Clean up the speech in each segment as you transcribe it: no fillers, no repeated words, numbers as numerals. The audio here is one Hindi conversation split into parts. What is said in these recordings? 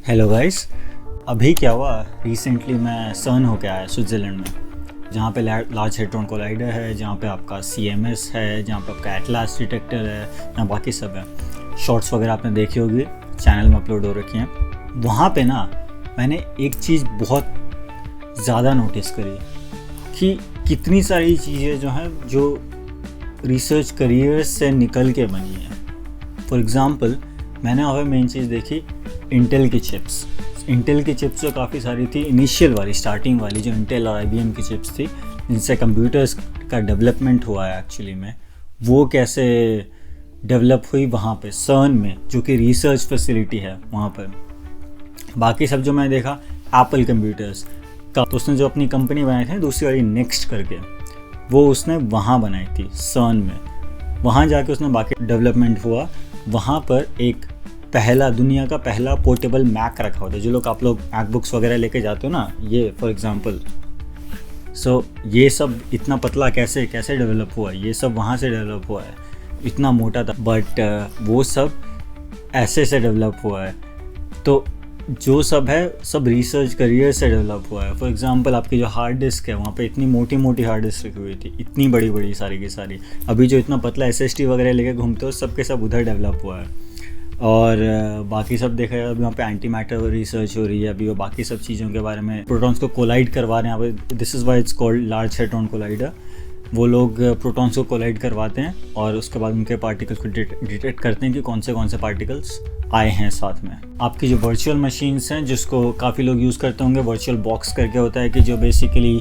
Hello guys. अभी क्या हुआ, रिसेंटली मैं सर्न होके आया स्विट्ज़रलैंड में, जहाँ पे लार्ज हेड्रॉन कोलाइडर है, जहाँ पे आपका CMS है, जहाँ पे आपका एटलास डिटेक्टर है, यहाँ बाकी सब है। शॉर्ट्स वगैरह आपने देखी होगी, चैनल में अपलोड हो रखी हैं। वहाँ पे ना मैंने एक चीज़ बहुत ज़्यादा नोटिस करी कि कितनी सारी चीज़ें जो हैं जो रिसर्च करियर्स से निकल के बनी हैं। फॉर एग्ज़ाम्पल मैंने वहाँ पे मेन चीज़ देखी, इंटेल की चिप्स जो काफ़ी सारी थी, इनिशियल वाली स्टार्टिंग वाली जो इंटेल और IBM की चिप्स थी, जिनसे कंप्यूटर्स का डेवलपमेंट हुआ है एक्चुअली में, वो कैसे डेवलप हुई वहाँ पे सर्न में, जो कि रिसर्च फैसिलिटी है वहाँ पर। बाकी सब जो मैं देखा एप्पल कंप्यूटर्स का, तो उसने जो अपनी कंपनी बनाई थी दूसरी वाली नेक्स्ट करके, वो उसने वहाँ बनाई थी सर्न में। वहाँ जाके उसने बाकी डेवलपमेंट हुआ। वहाँ पर एक दुनिया का पहला पोर्टेबल मैक रखा होता है, जो लोग आप लोग मैकबुक्स वगैरह लेके जाते हो ना, ये फॉर एग्जांपल। ये सब इतना पतला कैसे डेवलप हुआ, ये सब वहाँ से डेवलप हुआ है। इतना मोटा था बट वो सब ऐसे से डेवलप हुआ है। तो जो सब है सब रिसर्च करियर से डेवलप हुआ है। फॉर एग्जांपल आपकी जो हार्ड डिस्क है, वहाँ पे इतनी मोटी मोटी हार्ड डिस्क रखी हुई थी, इतनी बड़ी बड़ी सारी की सारी। अभी जो इतना पतला SSD वगैरह लेके घूमते हो, सब के सब उधर डेवलप हुआ है। और बाकी सब देखा जाए, अभी वहाँ पे एंटी मैटर रिसर्च हो रही है। अभी वो बाकी सब चीज़ों के बारे में, प्रोटॉन्स को कोलाइड करवा रहे हैं यहाँ पे। This is why it's called large hadron collider. वो लोग प्रोटॉन्स को कोलाइड करवाते हैं और उसके बाद उनके पार्टिकल्स को डिटेक्ट करते हैं कि कौन से पार्टिकल्स आए हैं साथ में। आपकी जो वर्चुअल मशीन्स हैं, जिसको काफ़ी लोग यूज़ करते होंगे, वर्चुअल बॉक्स करके होता है कि जो बेसिकली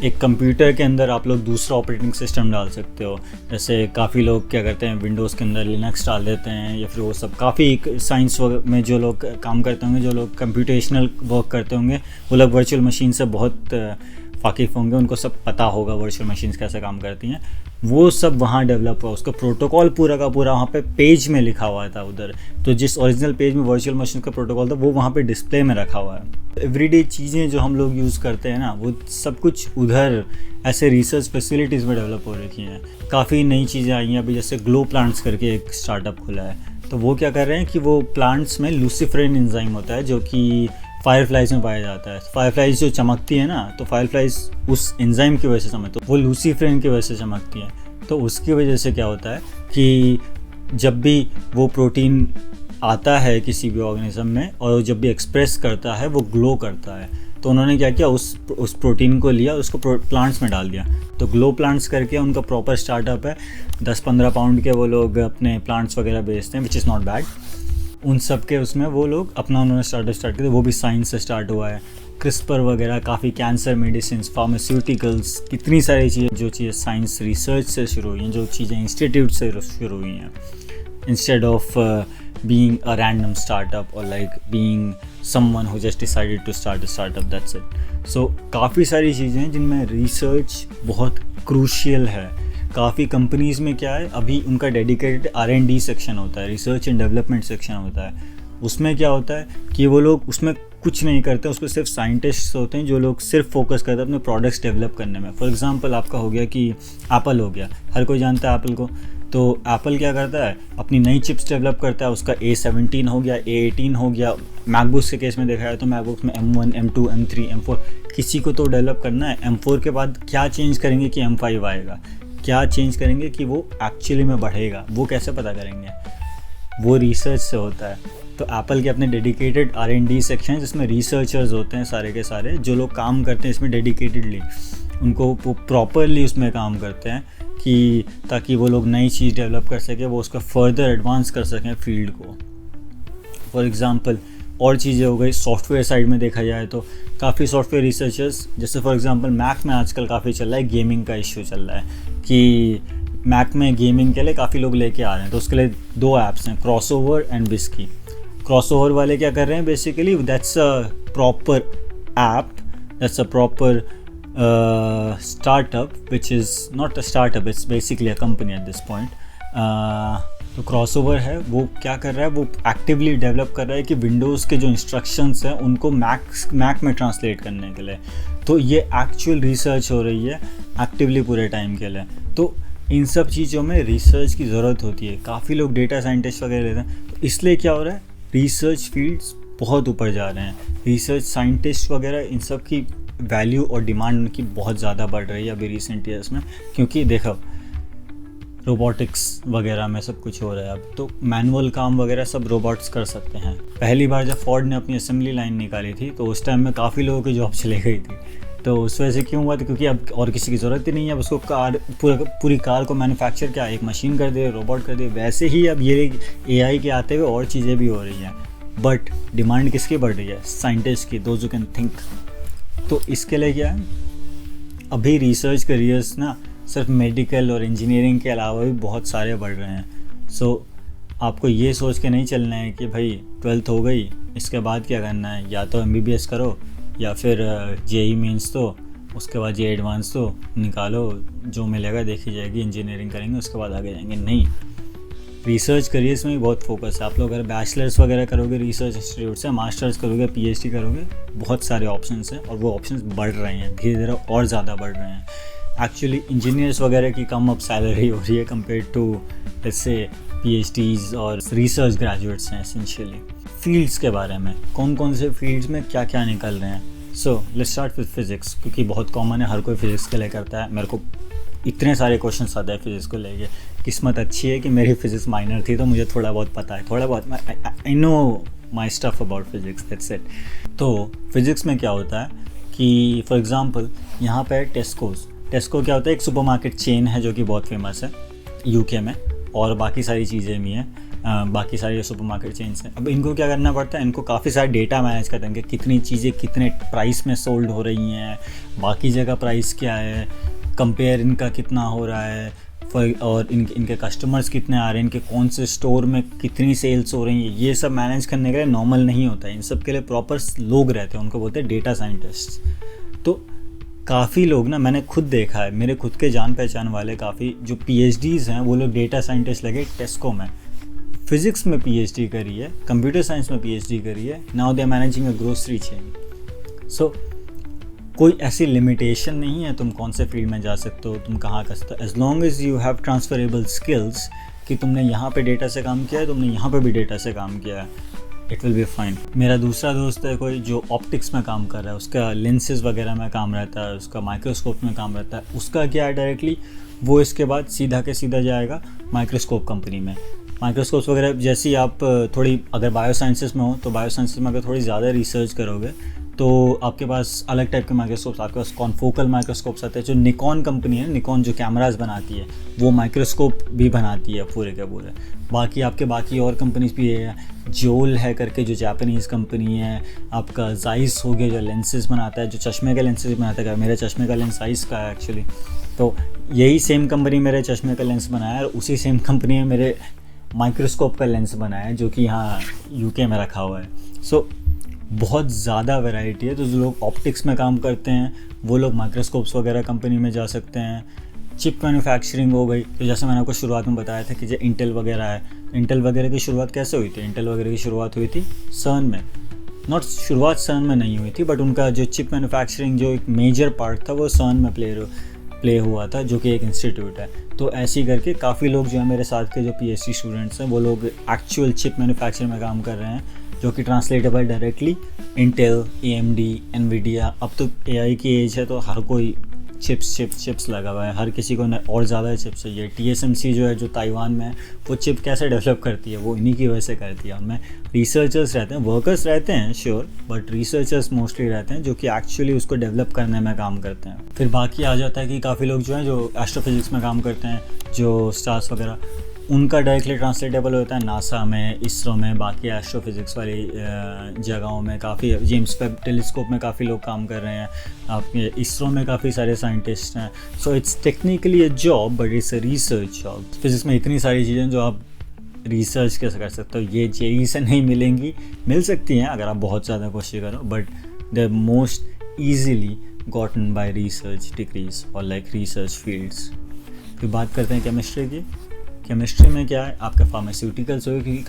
एक कंप्यूटर के अंदर आप लोग दूसरा ऑपरेटिंग सिस्टम डाल सकते हो। जैसे काफ़ी लोग क्या करते हैं, विंडोज़ के अंदर लिनक्स डाल देते हैं, या फिर वो सब काफ़ी साइंस में जो लोग काम करते होंगे, जो लोग कंप्यूटेशनल वर्क करते होंगे, वो लोग वर्चुअल मशीन से बहुत वाकिफ़ होंगे, उनको सब पता होगा वर्चुअल मशीन्स कैसे काम करती हैं। वो सब वहाँ डेवलप हुआ, उसका प्रोटोकॉल पूरा का पूरा वहाँ पे पेज में लिखा हुआ था उधर। तो जिस ओरिजिनल पेज में वर्चुअल मशीन का प्रोटोकॉल था, वो वहाँ पे डिस्प्ले में रखा हुआ है। एवरीडे चीज़ें जो हम लोग यूज़ करते हैं ना, वो सब कुछ उधर ऐसे रिसर्च फैसिलिटीज़ में डेवलप हो रखी हैं। काफ़ी नई चीज़ें आई हैं अभी, जैसे ग्लो प्लांट्स करके एक स्टार्टअप खुला है। तो वो क्या कर रहे हैं कि वो प्लांट्स में लूसिफरेन एंजाइम होता है, जो कि फायरफ्लाइज में पाया जाता है। फायरफ्लाइज जो चमकती है ना, तो फायरफ्लाइज उस एंजाइम की वजह से चमकती है, तो वो लूसिफरेन की वजह से चमकती है। तो उसकी वजह से क्या होता है कि जब भी वो प्रोटीन आता है किसी भी ऑर्गेनिज्म में, और जब भी एक्सप्रेस करता है, वो ग्लो करता है। तो उन्होंने क्या किया, उस प्रोटीन को लिया, उसको प्लांट्स में डाल दिया। तो ग्लो प्लांट्स करके उनका प्रॉपर स्टार्टअप है। 10-15 पाउंड के वो लोग अपने प्लांट्स वगैरह बेचते हैं, विच इज़ नॉट बैड। उन सब के उसमें वो लोग अपना उन्होंने स्टार्ट किया, वो भी साइंस से स्टार्ट हुआ है। क्रिस्पर वगैरह, काफ़ी कैंसर मेडिसिन, फार्मास्यूटिकल्स, कितनी सारी चीज़ें, जो चीज़ें साइंस रिसर्च से शुरू हुई हैं, जो चीज़ें इंस्टीट्यूट से शुरू हुई हैं, instead of being a random startup or like being someone who just decided to start a startup, that's it. So काफ़ी सारी चीज़ें हैं जिनमें रिसर्च बहुत क्रूशियल है। काफ़ी कंपनीज़ में क्या है, अभी उनका डेडिकेटेड R&D सेक्शन होता है, रिसर्च एंड डेवलपमेंट सेक्शन होता है। उसमें क्या होता है कि वो लोग उसमें कुछ नहीं करते, उसमें सिर्फ साइंटिस्ट्स होते हैं जो लोग सिर्फ फोकस करते हैं अपने प्रोडक्ट्स डेवलप करने में। फॉर एग्जांपल आपका हो गया कि एप्पल हो गया, हर कोई जानता है एप्पल को। तो एप्पल क्या करता है, अपनी नई चिप्स डेवलप करता है। उसका A17 हो गया, A18 हो गया। मैकबुक्स के केस में देखा जाए तो मैकबुक्स में M1, M2, M3, M4 किसी को तो डेवलप करना है। M4 के बाद क्या चेंज करेंगे कि M5 आएगा, क्या चेंज करेंगे कि वो एक्चुअली में बढ़ेगा, वो कैसे पता करेंगे, वो रिसर्च से होता है। तो एप्पल के अपने डेडिकेटेड R&D सेक्शन है, जिसमें रिसर्चर्स होते हैं सारे के सारे, जो लोग काम करते हैं इसमें डेडिकेटेडली, उनको वो प्रॉपरली उसमें काम करते हैं कि ताकि वो लोग नई चीज़ डेवलप कर सकें, वो उसका फर्दर एडवांस कर सकें फील्ड को। फॉर एग्ज़ाम्पल और चीज़ें हो गई, सॉफ्टवेयर साइड में देखा जाए तो काफ़ी सॉफ्टवेयर रिसर्चर्स, जैसे फॉर एग्ज़ाम्पल मैक में आजकल काफ़ी चल रहा है, गेमिंग का इश्यू चल रहा है कि मैक में गेमिंग के लिए काफ़ी लोग लेके आ रहे हैं। तो उसके लिए 2 ऐप्स हैं, क्रॉसओवर एंड विस्की। क्रॉसओवर वाले क्या कर रहे हैं, basically that's a proper app, that's a proper startup, which is not a startup, it's basically a company at this point. तो क्रॉसओवर है, वो क्या कर रहा है, वो एक्टिवली डेवलप कर रहा है कि विंडोज़ के जो इंस्ट्रक्शंस हैं उनको मैक में ट्रांसलेट करने के लिए। तो ये एक्चुअल रिसर्च हो रही है एक्टिवली पूरे टाइम के लिए। तो इन सब चीज़ों में रिसर्च की ज़रूरत होती है। काफ़ी लोग डेटा साइंटिस्ट वगैरह लेते हैं, तो इसलिए क्या हो रहा है, रिसर्च फील्ड्स बहुत ऊपर जा रहे हैं। रिसर्च साइंटिस्ट वगैरह इन सब की वैल्यू और डिमांड उनकी बहुत ज़्यादा बढ़ रही है अभी रिसेंट ईयर्स में, क्योंकि देखो रोबोटिक्स वगैरह में सब कुछ हो रहा है अब, तो मैनुअल काम वगैरह सब रोबोट्स कर सकते हैं। पहली बार जब फोर्ड ने अपनी असेंबली लाइन निकाली थी तो उस टाइम में काफ़ी लोगों की जॉब चली गई थी। तो उस वजह से क्यों हुआ था, क्योंकि अब और किसी की ज़रूरत ही नहीं है, अब उसको पूरी कार को मैन्युफैक्चर क्या एक मशीन कर दे, रोबोट कर दे। वैसे ही अब ये AI के आते हुए और चीज़ें भी हो रही हैं, बट डिमांड किसकी बढ़ रही है? साइंटिस्ट की, दोज हू कैन थिंक। तो इसके लिए क्या है, अभी रिसर्च करियर्स ना सिर्फ मेडिकल और इंजीनियरिंग के अलावा भी बहुत सारे बढ़ रहे हैं। सो आपको ये सोच के नहीं चलना है कि भाई 12th हो गई, इसके बाद क्या करना है, या तो MBBS करो या फिर JEE मेंस दो, उसके बाद ये एडवांस दो, निकालो, जो मिलेगा देखी जाएगी, इंजीनियरिंग करेंगे उसके बाद आगे जाएंगे। नहीं, रिसर्च करियर्स में भी बहुत फोकस है। आप लोग अगर बैचलर्स वगैरह करोगे रिसर्च इंस्टीट्यूट से, मास्टर्स करोगे, PhD करोगे, बहुत सारे ऑप्शंस हैं और वो ऑप्शंस बढ़ रहे हैं धीरे धीरे और ज़्यादा बढ़ रहे हैं। एक्चुअली इंजीनियर्स वगैरह की कम अब सैलरी हो रही है कंपेयर टू जैसे PhDs और रिसर्च ग्रेजुएट्स हैं। एसेंशियली फील्ड्स के बारे में, कौन कौन से फील्ड्स में क्या क्या निकल रहे हैं। So let's start with physics, क्योंकि बहुत कॉमन है, हर कोई फिज़िक्स के लिए करता है। मेरे को इतने सारे क्वेश्चन आते हैं फिज़िक्स को लेके। किस्मत अच्छी है कि मेरी फिज़िक्स माइनर थी तो मुझे थोड़ा बहुत पता है, थोड़ा बहुत I know my stuff about physics, that's it. तो फिज़िक्स में क्या होता है कि फॉर एग्ज़ाम्पल यहाँ पे टेस्को क्या होता है, एक सुपरमार्केट चेन है जो कि बहुत फेमस है UK में, और बाकी सारी चीज़ें भी हैं, बाकी सारी सुपरमार्केट चेन्स हैं। अब इनको क्या करना पड़ता है, इनको काफ़ी सारा डेटा मैनेज करते हैं कि कितनी चीज़ें कितने प्राइस में सोल्ड हो रही हैं, बाकी जगह प्राइस क्या है, कंपेयर इनका कितना हो रहा है, और इनके कस्टमर्स कितने आ रहे हैं, इनके कौन से स्टोर में कितनी सेल्स हो रही हैं। ये सब मैनेज करने के लिए नॉर्मल नहीं होता है, इन सब के लिए प्रॉपर लोग रहते हैं, उनको बोलते हैं डेटा साइंटिस्ट। तो काफ़ी लोग ना, मैंने खुद देखा है, मेरे खुद के जान पहचान वाले काफ़ी जो PhDs हैं वो लोग डेटा साइंटिस्ट लगे टेस्को में। फिज़िक्स में PhD करी है, कंप्यूटर साइंस में PhD करी है, now they are managing a grocery chain. So कोई ऐसी लिमिटेशन नहीं है तुम कौन से फील्ड में जा सकते हो, तुम कहाँ कर सकते हो, as long as you have transferable skills, कि तुमने यहाँ पे डेटा से काम किया है, तुमने यहाँ पे भी डेटा से काम किया है, इट विल बी फाइन। मेरा दूसरा दोस्त है कोई जो ऑप्टिक्स में काम कर रहा है, उसका लेंसेज वगैरह में काम रहता है, उसका माइक्रोस्कोप में काम रहता है, उसका क्या है डायरेक्टली वो इसके बाद सीधा के सीधा जाएगा माइक्रोस्कोप कंपनी में। माइक्रोस्कोप्स वगैरह जैसी आप थोड़ी अगर बायोसाइंसेस में हो तो बायोसाइंसेस में अगर थोड़ी ज़्यादा रिसर्च करोगे तो आपके पास अलग टाइप के माइक्रोस्कोप्स, आपके पास कॉन्फोकल माइक्रोस्कोप्स आते हैं। जो निकॉन कंपनी है, निकॉन जो कैमराज बनाती है वो माइक्रोस्कोप भी बनाती है पूरे के पूरे। बाकी और कंपनीज भी है, जोल है करके जो जापानीज़ कंपनी है, आपका जाइस हो गया जो लेंसेज बनाता है, जो चश्मे के लेंसेज बनाता है। मेरे चश्मे का लेंस जाइस का है एक्चुअली, तो यही सेम कंपनी मेरे चश्मे का लेंस बनाया है, और उसी सेम कंपनी ने मेरे माइक्रोस्कोप का लेंस बनाया है जो कि यहाँ UK में रखा हुआ है। सो बहुत ज़्यादा वैरायटी है। तो जो लोग ऑप्टिक्स में काम करते हैं वो लोग माइक्रोस्कोप्स वगैरह कंपनी में जा सकते हैं। चिप मैन्युफैक्चरिंग हो गई, तो जैसे मैंने आपको शुरुआत में बताया था कि जो इंटेल वगैरह है, इंटेल वगैरह की शुरुआत कैसे हुई थी? इंटेल वगैरह की शुरुआत हुई थी CERN में, नॉट शुरुआत CERN में नहीं हुई थी, बट उनका जो चिप मैन्युफैक्चरिंग जो एक मेजर पार्ट था वो CERN में प्ले हुआ था, जो कि एक इंस्टीट्यूट है। तो ऐसे ही करके काफ़ी लोग जो है मेरे साथ के जो PhD स्टूडेंट्स हैं वो लोग एक्चुअल चिप मैन्युफैक्चरिंग में काम कर रहे हैं, जो कि ट्रांसलेटेबल डायरेक्टली इंटेल, AMD, NVIDIA। अब तो AI की एज है तो हर कोई चिप्स लगा हुआ है, हर किसी को और ज़्यादा चिप्स चाहिए। TSMC जो है जो ताइवान में है, वो चिप कैसे डेवलप करती है, वो इन्हीं की वजह से करती है। उनमें रिसर्चर्स रहते हैं, वर्कर्स रहते हैं श्योर, बट रिसर्चर्स मोस्टली रहते हैं जो कि एक्चुअली उसको डेवलप करने में काम करते हैं। फिर बाकी आ जाता है कि काफ़ी लोग जो हैं जो एस्ट्रोफिजिक्स में काम करते हैं, जो स्टार्स वगैरह, उनका डायरेक्टली ट्रांसलेटेबल होता है नासा में, इसरो में, बाकी एस्ट्रोफिजिक्स वाली जगहों में। काफ़ी जेम्स वेब टेलीस्कोप में काफ़ी लोग काम कर रहे हैं, आपके इसरो में काफ़ी सारे साइंटिस्ट हैं। So it's technically a job but it's a research job. Physics में इतनी सारी चीज़ें जो आप रिसर्च कैसे कर सकते हो, ये JEE से नहीं मिलेंगी, मिल सकती हैं अगर आप बहुत ज़्यादा कोशिश करो, but they are most easily gotten by research degrees और लाइक रिसर्च फील्ड्स। फिर बात करते हैं केमिस्ट्री की। केमिस्ट्री में क्या है, आपका फार्मास्यूटिकल्स होगा, क्योंकि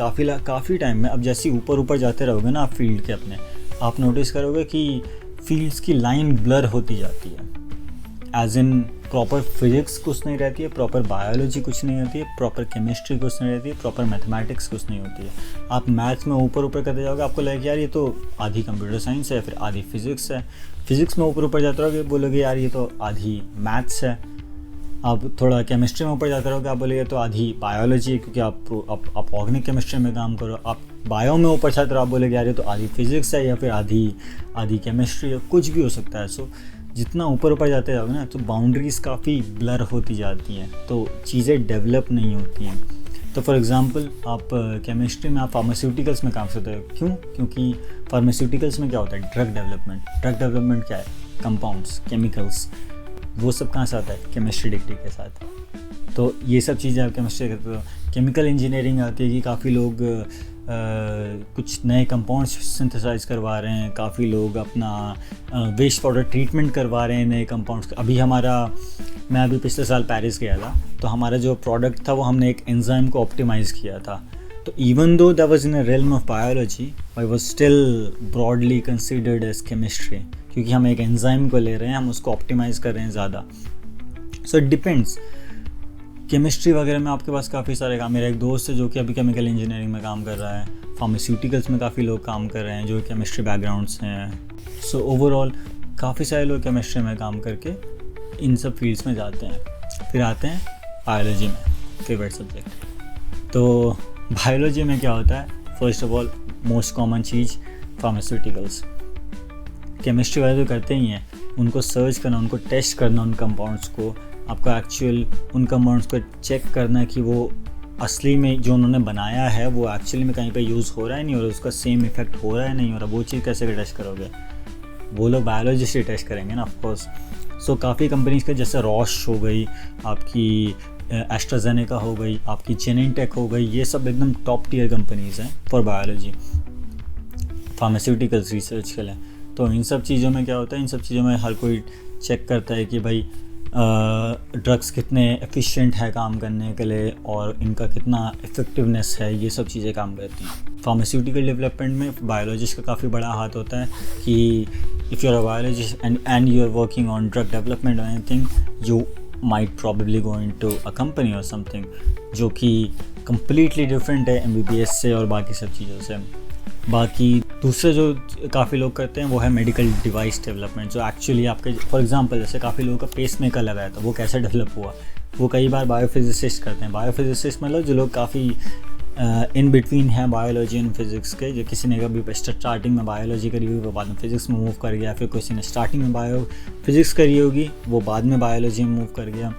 काफ़ी टाइम में अब जैसे ऊपर जाते रहोगे ना आप फील्ड के अपने, आप नोटिस करोगे कि फील्ड्स की लाइन ब्लर होती जाती है। एज इन प्रॉपर फिजिक्स कुछ नहीं रहती है, प्रॉपर बायोलॉजी कुछ नहीं होती है, प्रॉपर केमिस्ट्री कुछ नहीं रहती है, प्रॉपर मैथमेटिक्स कुछ नहीं होती है। आप मैथ्स में ऊपर ऊपर करते जाओगे, आपको लगेगा यार ये तो आधी कंप्यूटर साइंस है, फिर आधी फिजिक्स है। फिजिक्स में ऊपर ऊपर जाते रहोगे, बोलोगे यार ये तो आधी मैथ्स है। आप थोड़ा केमिस्ट्री में ऊपर जाते रहोगे, आप बोलेगे तो आधी बायोलॉजी है, क्योंकि आप ऑर्गेनिक केमिस्ट्री में काम करो। आप बायो में ऊपर जाते रहो, आप बोलेगे यार ये तो आधी फिजिक्स है या फिर आधी केमिस्ट्री है, कुछ भी हो सकता है। सो जितना ऊपर ऊपर जाते जाओगे ना, तो बाउंड्रीज़ काफ़ी ब्लर होती जाती हैं, तो चीज़ें डेवलप नहीं होती हैं। तो फॉर एग्ज़ाम्पल आप केमिस्ट्री में आप फार्मास्यूटिकल्स में काम करते हो, क्यों? क्योंकि फार्मास्यूटिकल्स में क्या होता है? ड्रग डेवलपमेंट क्या है? कंपाउंड्स, केमिकल्स, वो सब कहाँ से आता है? केमिस्ट्री डिग्री के साथ। तो ये सब चीज़ें आप केमिस्ट्री करते हो। केमिकल इंजीनियरिंग आती है कि काफ़ी लोग कुछ नए कंपाउंड्स सिंथेसाइज करवा रहे हैं, काफ़ी लोग अपना वेस्ट पाउडर ट्रीटमेंट करवा रहे हैं नए कंपाउंड्स। मैं अभी पिछले साल पेरिस गया था, तो हमारा जो प्रोडक्ट था वो हमने एक एंजाइम को ऑप्टिमाइज़ किया था। तो even though that was in a realm of biology, I was still broadly considered as chemistry, क्योंकि हम एक एंजाइम को ले रहे हैं, हम उसको ऑप्टिमाइज़ कर रहे हैं ज़्यादा। So it depends. केमिस्ट्री वगैरह में आपके पास काफ़ी सारे काम। मेरा एक दोस्त है जो कि अभी केमिकल इंजीनियरिंग में काम कर रहा है। फार्मास्यूटिकल्स में काफ़ी लोग काम कर रहे हैं जो केमिस्ट्री बैकग्राउंड्स हैं। सो ओवरऑल काफ़ी सारे लोग केमिस्ट्री में काम करके इन सब फील्ड्स में जाते हैं। फिर आते हैं बायोलॉजी में, फेवरेट सब्जेक्ट। तो बायोलॉजी में क्या होता है? First of all most common cheese pharmaceuticals. Chemistry वाले तो करते ही हैं, उनको सर्च करना, उनको टेस्ट करना उन कंपाउंड्स को, आपको एक्चुअल उन कंपाउंड्स को चेक करना कि वो असली में जो उन्होंने बनाया है वो एक्चुअली में कहीं पे यूज़ हो रहा है नहीं हो रहा, उसका सेम इफेक्ट हो रहा है नहीं हो रहा। वो चीज़ कैसे टेस्ट करोगे? वो लोग बायोलॉजिस्ट ही टेस्ट करेंगे ना, ऑफकोर्स। सो काफ़ी कंपनीज के, जैसे रॉश हो गई, आपकी एस्ट्राजेनेका हो गई, आपकी जेनेंटेक हो गई, ये सब एकदम टॉप टियर कंपनीज़ हैं फॉर बायोलॉजी, फार्मास्यूटिकल्स रिसर्च के लिए। तो इन सब चीज़ों में क्या होता है? इन सब चीज़ों में हर कोई चेक करता है कि भाई ड्रग्स कितने एफिशिएंट है काम करने के लिए और इनका कितना इफ़ेक्टिवनेस है, ये सब चीज़ें काम करती हैं। फार्मास्यूटिकल डेवलपमेंट में बायोलॉजिस्ट का काफ़ी बड़ा हाथ होता है कि if you are a biologist and you are working on drug development और anything, you might probably go into a company और समथिंग जो कि कम्प्लीटली डिफरेंट है MBBS से और बाकी सब चीज़ों से। बाकी दूसरे जो काफ़ी लोग करते हैं वो है मेडिकल डिवाइस डेवलपमेंट, जो एक्चुअली आपके, फॉर एग्जांपल जैसे काफ़ी लोगों का पेस मेकर लगाया था, वो कैसे डेवलप हुआ? वो कई बार बायोफिजिसिस्ट करते हैं। बायोफिजिसिस्ट मतलब जो लोग काफ़ी इन बिटवीन है बायोलॉजी एंड फिज़िक्स के, जो किसी ने कभी स्टार्टिंग में बायोलॉजी करी हुई वो बाद में फिज़िक्स में मूव कर गया, फिर किसी ने स्टार्टिंग में बायो फिज़िक्स करी होगी वो बाद में बायोलॉजी में मूव कर गया।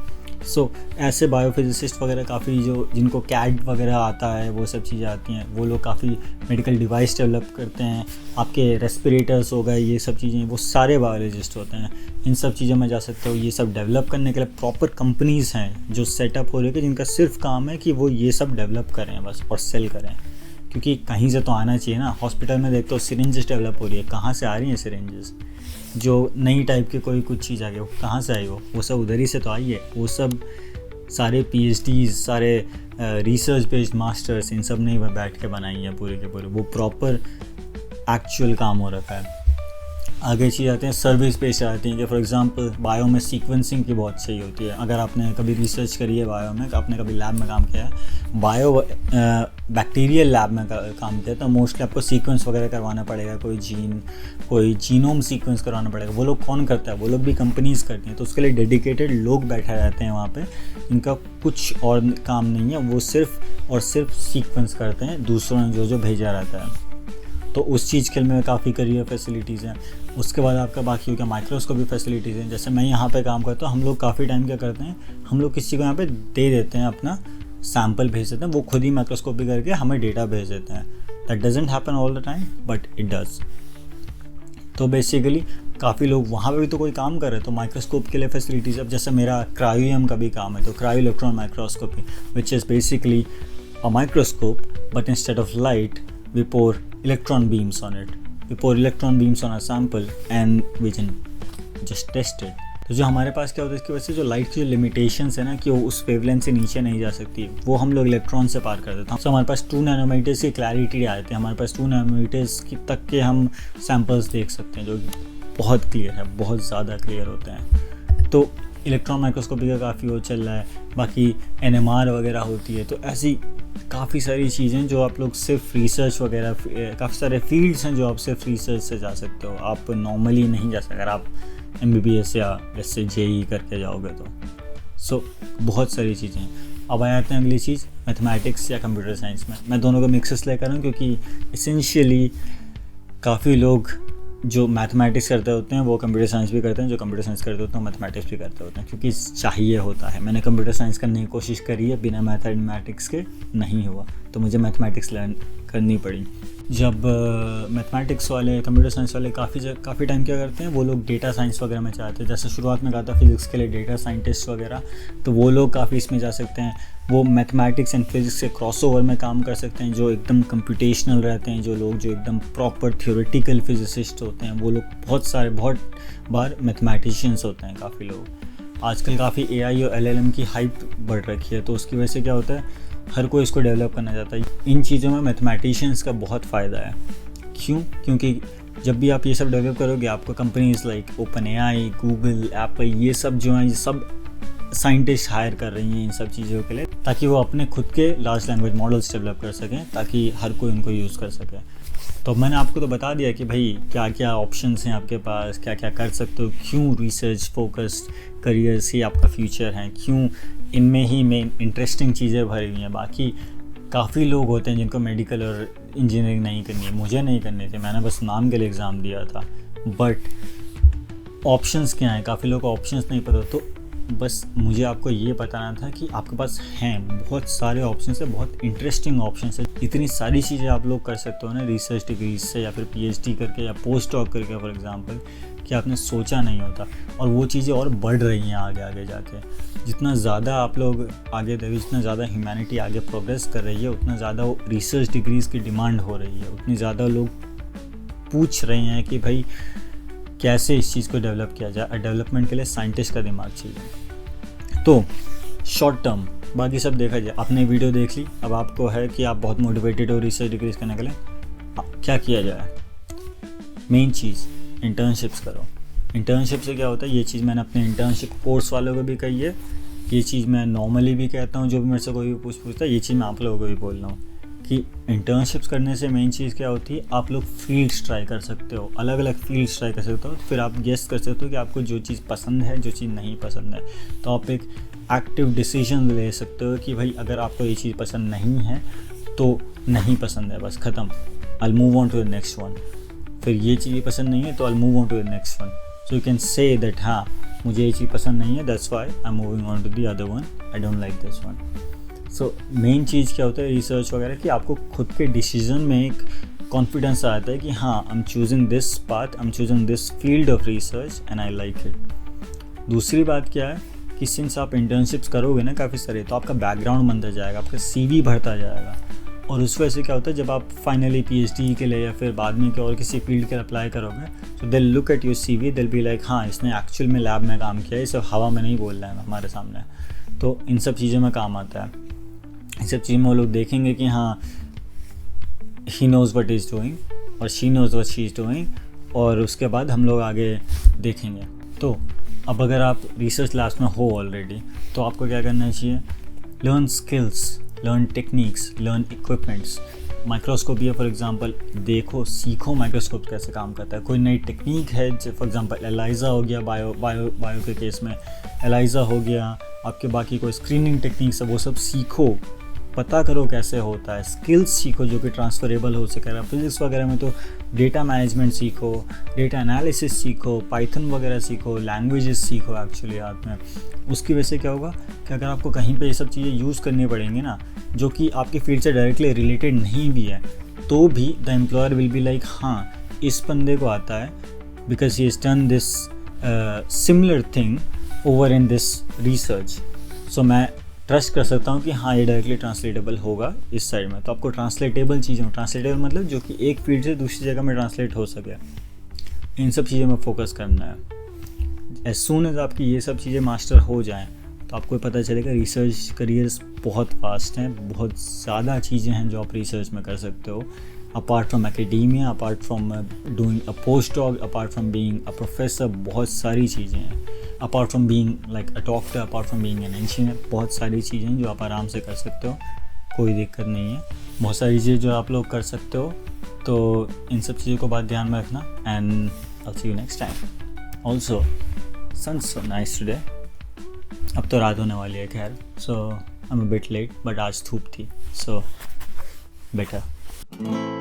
सो ऐसे बायोफिजिसिस्ट वगैरह काफ़ी, जो जिनको कैड वगैरह आता है, वो सब चीज़ें आती हैं, वो लोग काफ़ी मेडिकल डिवाइस डेवलप करते हैं। आपके रेस्पिरेटर्स हो गए, ये सब चीज़ें, वो सारे बायोलॉजिस्ट होते हैं। इन सब चीज़ों में जा सकते हो। ये सब डेवलप करने के लिए प्रॉपर कंपनीज़ हैं जो सेटअप हो रही है, जिनका सिर्फ काम है कि वो ये सब डेवलप करें बस और सेल करें, क्योंकि कहीं से तो आना चाहिए ना। हॉस्पिटल में देखते हो सिरिंजेस डेवलप हो रही है, कहाँ से आ रही हैं सिरिंजेस? जो नई टाइप की कोई कुछ चीज़ आ गई, वो कहाँ से आई? वो सब उधर ही से तो आई है। वो सब सारे PhDs, सारे रिसर्च बेस्ड मास्टर्स, इन सब ने बैठ के बनाई है पूरे के पूरे। वो प्रॉपर एक्चुअल काम हो रखा है। आगे चीज़ आते हैं सर्विस बेस्ड आती हैं कि फॉर एग्जांपल बायो में सीक्वेंसिंग की बहुत सही होती है। अगर आपने कभी रिसर्च करी है बायो में, आपने कभी लैब में काम किया है, बैक्टीरियल लैब में काम किया, तो मोस्टली आपको सीक्वेंस वगैरह करवाना पड़ेगा, कोई जीनोम सीक्वेंस करवाना पड़ेगा। वो लोग कौन करता है? वो लोग भी कंपनीज़ करती हैं। तो उसके लिए डेडिकेटेड लोग बैठे रहते हैं वहाँ पे, इनका कुछ और काम नहीं है, वो सिर्फ और सिर्फ सीक्वेंस करते हैं दूसरों ने जो भेजा रहता है। तो उस चीज़ के लिए में काफ़ी करियर फैसिलिटीज़ हैं। उसके बाद आपका बाकी हो गया माइक्रोस्कोपी फैसिलिटीज़ हैं। जैसे मैं यहाँ पे काम करता हूँ, हम लोग काफ़ी टाइम क्या करते हैं, हम लोग किसी को यहाँ पे दे देते हैं, अपना सैम्पल भेज देते हैं, वो खुद ही माइक्रोस्कोपी करके हमें डेटा भेज देते हैं। That doesn't happen all the time but it does. तो बेसिकली काफ़ी लोग वहाँ पे भी तो कोई काम कर रहे हैं, तो माइक्रोस्कोप के लिए फैसिलिटीज़। अब जैसे मेरा क्रायोएम का भी काम है, तो cryo electron microscopy which is basically a microscope but instead of light we pour electron beams on it. We pour electron beams on a sample and we can just test it. तो जो हमारे पास क्या होता है, इसकी वजह से जो लाइट की जो लिमिटेशंस है ना, कि वो उस वेवलेंथ से नीचे नहीं जा सकती, वो हम लोग इलेक्ट्रॉन से पार कर देते हैं। तो हमारे पास 2 नैनोमीटर्स की क्लैरिटी आ जाती है। हमारे पास 2 नैनोमीटर्स की तक के हम सैम्पल्स देख सकते हैं, जो बहुत क्लियर है, बहुत ज़्यादा क्लियर होते हैं। तो इलेक्ट्रॉन माइक्रोस्कोपी का काफ़ी वो चल रहा है, बाकी NMR वगैरह होती है। तो ऐसी काफ़ी सारी चीज़ें जो आप लोग सिर्फ रिसर्च वगैरह, काफ़ी सारे फील्ड्स हैं जो आप सिर्फ रिसर्च से जा सकते हो, आप नॉर्मली नहीं जा सकते अगर आप MBBS या जैसे JEE करके जाओगे तो। सो बहुत सारी चीज़ें हैं। अब आ जाते हैं अगली चीज़, मैथमेटिक्स या कंप्यूटर साइंस में। मैं दोनों को मिक्सेस लेकर हूँ क्योंकि इसेंशियली काफ़ी लोग जो मैथमेटिक्स करते होते हैं वो कंप्यूटर साइंस भी करते हैं, जो कंप्यूटर साइंस करते होते हैं मैथमेटिक्स भी करते होते हैं, क्योंकि चाहिए होता है। मैंने कंप्यूटर साइंस करने की कोशिश करी है, बिना मैथमेटिक्स के नहीं हुआ, तो मुझे मैथमेटिक्स लर्न करनी पड़ी। जब मैथमेटिक्स वाले, कंप्यूटर साइंस वाले काफ़ी टाइम क्या करते हैं, वो लोग डेटा साइंस वगैरह में चाहते हैं। जैसे शुरुआत में कहा था फिज़िक्स के लिए डेटा साइंटिस्ट वगैरह, तो वो लोग काफ़ी इसमें जा सकते हैं। वो मैथमेटिक्स एंड फिज़िक्स के क्रॉसओवर में काम कर सकते हैं, जो एकदम कंप्यूटेशनल रहते हैं, जो लोग जो एकदम प्रॉपर थ्योरेटिकल फिजिसिस्ट होते हैं, वो लोग बहुत बार मैथमेटिशियंस होते हैं। काफ़ी लोग आजकल काफ़ी AI और LLM की हाइप बढ़ रखी है, तो उसकी वजह से क्या होता है, हर कोई इसको डेवलप करना चाहता है। इन चीज़ों में मैथमेटिशियंस का बहुत फ़ायदा है। क्यों? क्योंकि जब भी आप ये सब डेवलप करोगे, आपको companies like OpenAI, Google, Apple, ये सब जो हैं, ये सब साइंटिस्ट हायर कर रही हैं इन सब चीज़ों के लिए, ताकि वो अपने खुद के लार्ज लैंग्वेज मॉडल्स डेवलप कर सकें, ताकि हर कोई उनको यूज़ कर सके। तो मैंने आपको तो बता दिया कि भाई क्या क्या ऑप्शंस हैं आपके पास, क्या क्या कर सकते हो, क्यों रिसर्च फोकस्ड करियर्स ही आपका फ्यूचर है, क्यों इनमें ही मेन इंटरेस्टिंग चीज़ें भरी हुई हैं। बाकी काफ़ी लोग होते हैं जिनको मेडिकल और इंजीनियरिंग नहीं करनी है, मुझे नहीं करनी थी, मैंने बस नाम के लिए एग्ज़ाम दिया था। बट ऑप्शंस क्या हैं, काफ़ी लोगों को ऑप्शंस नहीं पता, तो बस मुझे आपको ये बताना था कि आपके पास हैं बहुत सारे ऑप्शंस है, बहुत इंटरेस्टिंग ऑप्शंस है। इतनी सारी चीज़ें आप लोग कर सकते हो ना रिसर्च डिग्रीज से, या फिर PhD करके या पोस्ट डॉक करके फॉर एग्जांपल, कि आपने सोचा नहीं होता। और वो चीज़ें और बढ़ रही हैं आगे आगे जाके। जितना ज़्यादा आप लोग आगे देखिए, जितना ज़्यादा ह्यूमैनिटी आगे प्रोग्रेस कर रही है, उतना ज़्यादा रिसर्च डिग्रीज़ की डिमांड हो रही है, उतनी ज़्यादा लोग पूछ रहे हैं कि भाई कैसे इस चीज़ को डेवलप किया जाए। डेवलपमेंट के लिए साइंटिस्ट का दिमाग चाहिए। तो शॉर्ट टर्म बाकी सब देखा जाए, आपने वीडियो देख ली, अब आपको है कि आप बहुत मोटिवेटेड हो रिसर्च डिग्रीज करने के लिए, क्या किया जाए? मेन चीज़ इंटर्नशिप्स करो। इंटर्नशिप से क्या होता है, ये चीज़ मैंने अपने इंटर्नशिप कोर्स वालों को भी कही है, ये चीज़ मैं नॉर्मली भी कहता हूँ, जो भी मेरे से कोई भी पूछता है, ये चीज़ मैं आप लोगों को भी बोल रहा हूँ कि इंटर्नशिप्स करने से मेन चीज़ क्या होती है, आप लोग फील्ड्स ट्राई कर सकते हो, अलग अलग फील्ड्स ट्राई कर सकते हो, फिर आप गेस कर सकते हो कि आपको जो चीज़ पसंद है, जो चीज़ नहीं पसंद है। तो आप एक एक्टिव डिसीजन ले सकते हो कि भाई अगर आपको ये चीज़ पसंद नहीं है तो नहीं पसंद है, बस ख़त्म, I move on to the next one. फिर ये चीज़ पसंद नहीं है तो I move on to the next one. So you can say that हाँ मुझे ये चीज़ पसंद नहीं है, that's why I am moving on to the other one, I don't like this one. So main चीज़ क्या होता है रिसर्च वगैरह कि आपको खुद के डिसीजन में एक कॉन्फिडेंस आता है कि हाँ I am choosing this path, I am choosing this field of research and I like it. दूसरी बात क्या है कि सिंस आप इंटर्नशिप्स करोगे ना काफ़ी सारे, तो आपका बैकग्राउंड बनता जाएगा, आपका CV भरता जाएगा, और उस वजह से क्या होता है जब आप फाइनली PhD के लिए या फिर बाद में और किसी फील्ड के अप्लाई करोगे, तो they look at your CV, they B like हाँ इसने एक्चुअल में लैब में काम किया है, इसे हवा में नहीं बोल रहा है हमारे सामने। तो इन सब चीज़ों में काम आता है, इन सब चीज़ों में वो लोग देखेंगे कि हाँ he knows what is doing और she knows what she is doing, और उसके बाद हम लोग आगे देखेंगे। तो अब अगर आप रिसर्च लैब्स में हो ऑलरेडी, तो आपको क्या करना चाहिए, learn skills, learn techniques, learn equipments. Microscope या फॉर एग्जांपल देखो, सीखो माइक्रोस्कोप कैसे काम करता है। कोई नई टेक्निक है, फॉर एग्जांपल एलाइज़ा हो गया, बायो के केस में एलाइज़ा हो गया, आपके बाकी कोई स्क्रीनिंग टेक्निक्स है, वो सब सीखो, पता करो कैसे होता है, स्किल्स सीखो जो कि ट्रांसफरेबल हो सके। फिजिक्स वगैरह में तो डेटा मैनेजमेंट सीखो, डेटा एनालिसिस सीखो, पाइथन वगैरह सीखो, लैंग्वेजेस सीखो एक्चुअली हाथ में। उसकी वजह से क्या होगा कि अगर आपको कहीं पे ये सब चीज़ें यूज़ करनी पड़ेंगी ना, जो कि आपकी फील्ड से डायरेक्टली रिलेटेड नहीं भी है, तो भी the employer will be like हाँ इस बंदे को आता है, because he is done this similar thing over in this research, so मैं ट्रस्ट कर सकता हूँ कि हाँ ये डायरेक्टली ट्रांसलेटेबल होगा इस साइड में। तो आपको ट्रांसलेटेबल चीज़ें, ट्रांसलेटेबल मतलब जो कि एक फील्ड से दूसरी जगह में ट्रांसलेट हो सके, इन सब चीज़ों में फोकस करना है। एज सून एज आपकी ये सब चीज़ें मास्टर हो जाएं, तो आपको पता चलेगा रिसर्च करियर्स बहुत फास्ट हैं, बहुत ज़्यादा चीज़ें हैं जो आप रिसर्च में कर सकते हो, apart from academia, apart from doing a post doc, apart from being a professor, बहुत सारी चीज़ें हैं। Apart from being like a doctor, apart from being an engineer, बहुत सारी चीज़ें जो आप आराम से कर सकते हो, कोई दिक्कत नहीं है। बहुत सारी चीज़ें जो आप लोग कर सकते हो, तो इन सब चीज़ों को बात ध्यान में रखना। And I see you next time. Also sun so nice today. अब तो रात होने वाली है खैर, so I am a bit late, but आज धूप थी, सो बेटर।